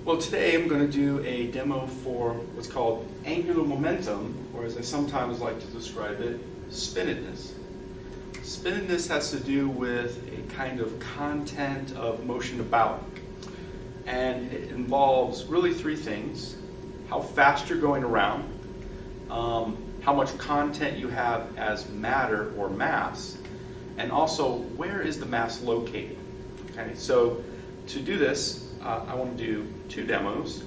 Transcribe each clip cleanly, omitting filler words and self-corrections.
Well, today I'm going to do a demo for what's called angular momentum, or as I sometimes like to describe it, spinnedness. Spinnedness has to do with a kind of content of motion about. And it involves really three things: how fast you're going around, how much content you have as matter or mass, and also where is the mass located. Okay, so to do this, I want to do two demos.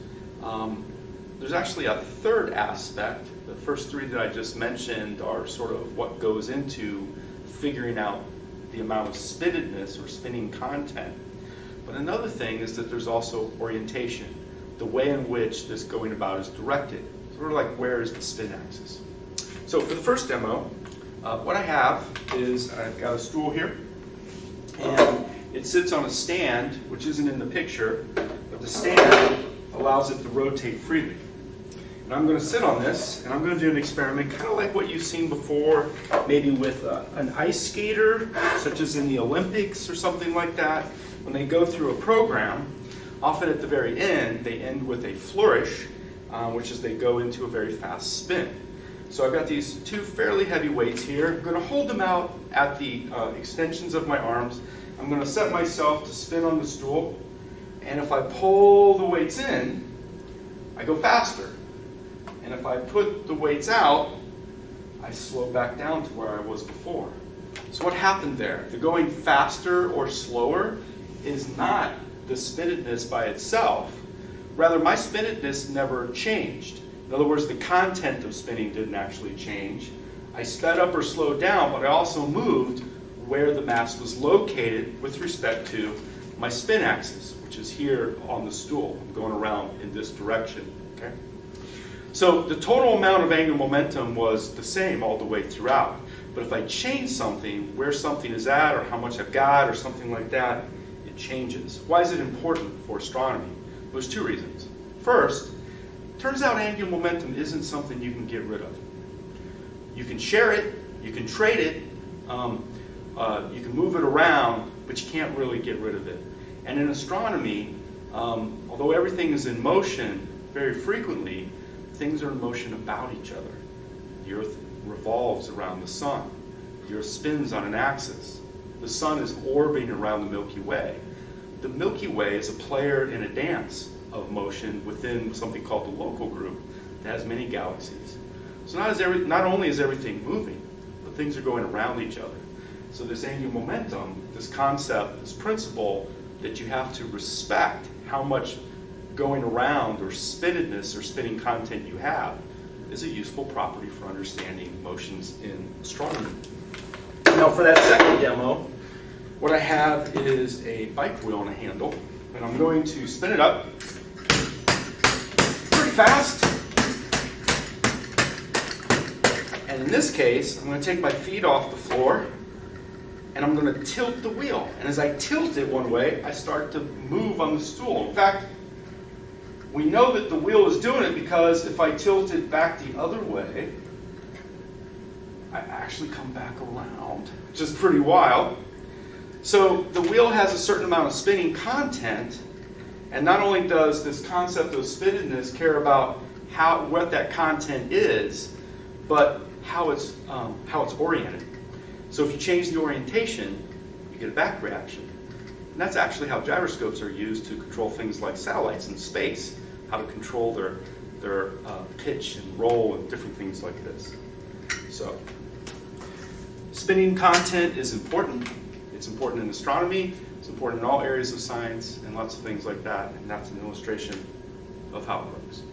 There's actually a third aspect. The first three that I just mentioned are sort of what goes into figuring out the amount of spinnedness or spinning content. But another thing is that there's also orientation, the way in which this going about is directed, sort of like where is the spin axis. So for the first demo, what I have is I've got a stool here, and it sits on a stand, which isn't in the picture, but the stand allows it to rotate freely. And I'm going to sit on this, and I'm going to do an experiment kind of like what you've seen before, maybe with an ice skater, such as in the Olympics or something like that. When they go through a program, often at the very end, they end with a flourish, which is they go into a very fast spin. So I've got these two fairly heavy weights here. I'm going to hold them out at the extensions of my arms. I'm going to set myself to spin on the stool, and if I pull the weights in, I go faster. And if I put the weights out, I slow back down to where I was before. So what happened there? The going faster or slower is not the spinnedness by itself. Rather, my spinnedness never changed. In other words, the content of spinning didn't actually change. I sped up or slowed down, but I also moved where the mass was located with respect to my spin axis, which is here on the stool. I'm going around in this direction. Okay? So the total amount of angular momentum was the same all the way throughout. But if I change something, where something is at, or how much I've got, or something like that, it changes. Why is it important for astronomy? There's two reasons. First, it turns out angular momentum isn't something you can get rid of. You can share it, you can trade it, you can move it around, but you can't really get rid of it. And in astronomy, although everything is in motion very frequently, things are in motion about each other. The Earth revolves around the sun. The Earth spins on an axis. The sun is orbiting around the Milky Way. The Milky Way is a player in a dance of motion within something called the local group that has many galaxies. So not only is everything moving, but things are going around each other. So this angular momentum, this concept, this principle that you have to respect how much going around or spinnedness or spinning content you have is a useful property for understanding motions in astronomy. Now for that second demo, what I have is a bike wheel and a handle, and I'm going to spin it up pretty fast. And in this case, I'm going to take my feet off the floor, and I'm going to tilt the wheel. And as I tilt it one way, I start to move on the stool. In fact, we know that the wheel is doing it because if I tilt it back the other way, I actually come back around, which is pretty wild. So the wheel has a certain amount of spinning content, and not only does this concept of spinnedness care about what that content is, but how it's oriented. So if you change the orientation, you get a back reaction. And that's actually how gyroscopes are used to control things like satellites in space, how to control their pitch and roll and different things like this. So spinning content is important. It's important in astronomy. It's important in all areas of science and lots of things like that. And that's an illustration of how it works.